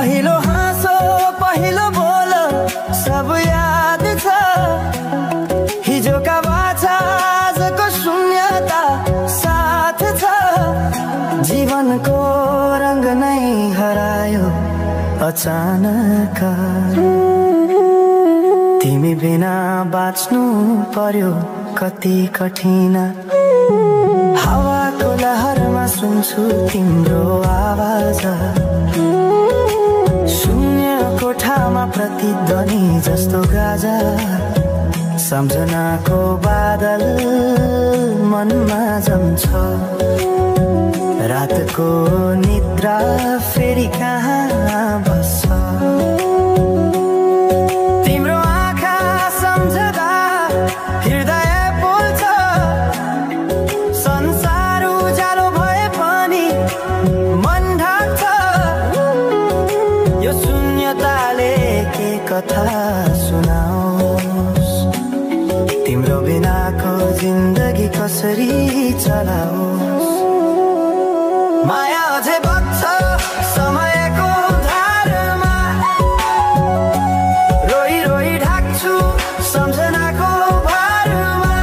पहिलो हाँसो पहिलो बोल सब याद छ। हिजोका बाछा आजको शून्यता साथ छ। जीवनको रंग नै हरायो अचानक। तिमी बिना बाँच्नु पर्यो कति कठिन। हावाको लहरमा सुन्छु तिम्रो आवाज। शून्य कोठामा प्रतिध्वनि जस्तो गाजा। सम्झनाको बादल मनमा जम्छ। रातको निद्रा फेरि कहाँ बस्छ। तिम्रो आँखा सम्झदा हृदय पोल्छ। संसार उज्यालो भए पनि मन ढाक्छ। यो शून्यताले के कथा सुनाओस्। तिम्रो बिनाको जिन्दगी कसरी चलाओस्। माया अझै बग्छ समयको धारमा। रोई रोई ढाक्छु सम्झनाको भारमा।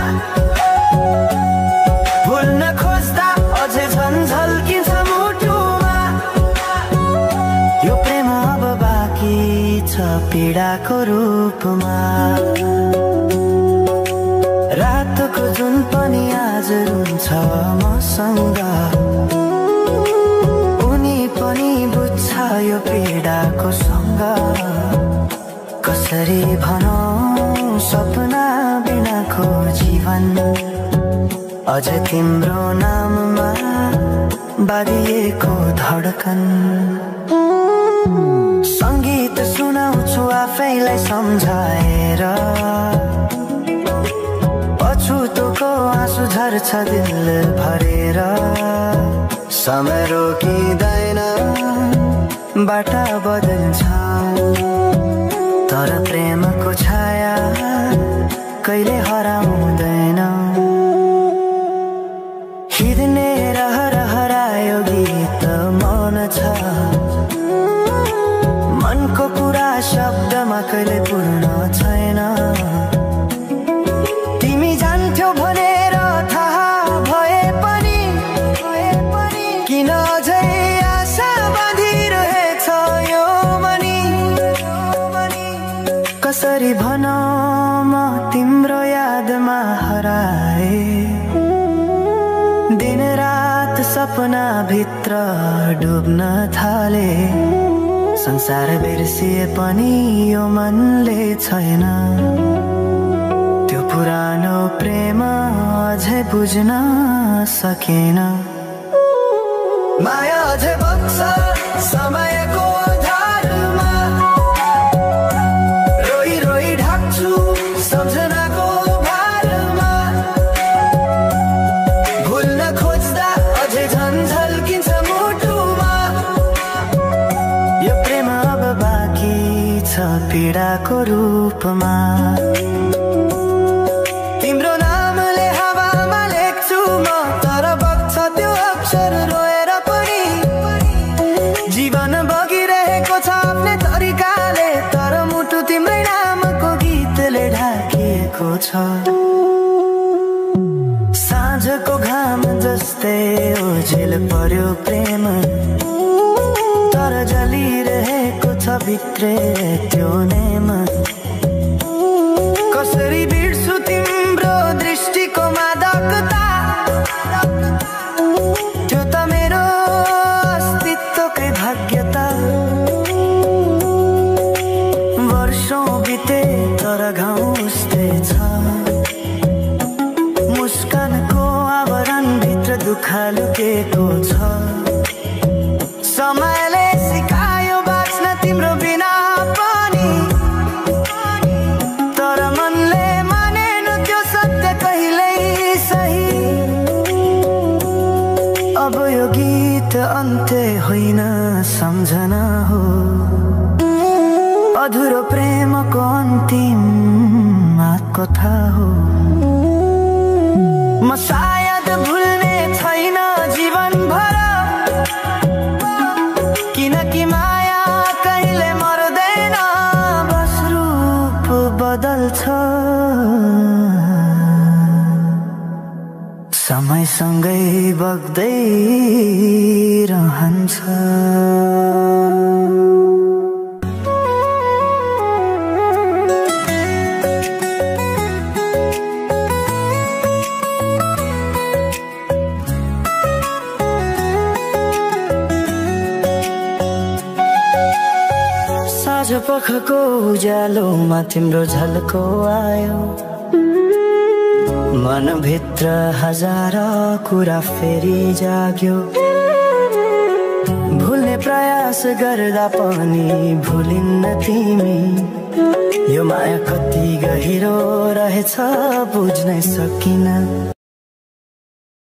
भुल्न खोज्दा अझै झन्झल्किन्छ मुटुमा। यो प्रेम अब बाँकी छ पीडाको रूपमा। रातको जुन पनि आज रुन्छ मसँग। उनी पनि बुझ्छ यो पीडाको सँग। कसरी भनौं सपना बिनाको जीवन। अझ तिम्रो नाममा बाँधिएको धडकन। संगीत सुनाउँछु आफैलाई सम्झाएर। अछुतोको आँसु झर्छ दिल भरेर। समय रोकिँदैन बाटा बदल्छ। तर प्रेमको छाया कहिले हराउँदैन। हिँड्ने रहर हरायो गीत मौन छ। मनको कुरा शब्दमा कहिले पूर्ण छैन। तिमी जान्थ्यौ भनेर थाहा भए पनि किन अझै आशा बाँधिरहेछ यो मनी। कसरी भनौं म तिम्रो यादमा हराए। दिन रात सपना भित्र डुब्न थाले। संसार बिर्सिए पनि यो मनले छैन। त्यो पुरानो प्रेम अझै बुझ्न सकेन। माया अझै बग्छ समयको धारमा। रोई रोई ढाक्छु सम्झनाको भारमा। भुल्न खोज्दा अझै झन्झल्किन्छ मुटुमा। यो प्रेम अब बाँकी छ पीडाको रूपमा। तिम्रो नामले हावामा लेख्छु म तर बग्छ त्यो अक्षर रोएर पनि। जीवन बगिरहेको छ आफ्नै तरिकाले। तर मुटु तिम्रै नामको गीतले ढाकिएको छ। साँझको घाम जस्तै ओझेल पर्यो प्रेम। तर जलिरहेको छ भित्रै त्यो नेम। कसरी बिर्सु तिम्रो दृष्टिको मादकता। त्यो त मेरो अस्तित्वकै भाग्यता। वर्षौं बिते तर घाउ उस्तै छ। मुस्कानको आवरण भित्र दुःख लुकेको छ। समयले सिकायो बाँच्न तिम्रो बिना पनि। तर मनले मानेन त्यो सत्य कहिल्यै सही। अब यो गीत अन्त्य होइन सम्झना हो। अधुरो प्रेमको अन्तिम कथा हो। म सायद भुल्ने छैन जीवन भर। किनकि माया कहीँ सँगै बग्दै रहन्छ। साँझ पखको उज्यालोमा तिम्रो झल्को आयो, मनभित्र हजार कुरा फेरि जाग्यो। भुल्ने प्रयास गर्दा पनि भुलिन्न तिमी, यो माया कति गहिरो रहेछ बुझ्नै सकिन।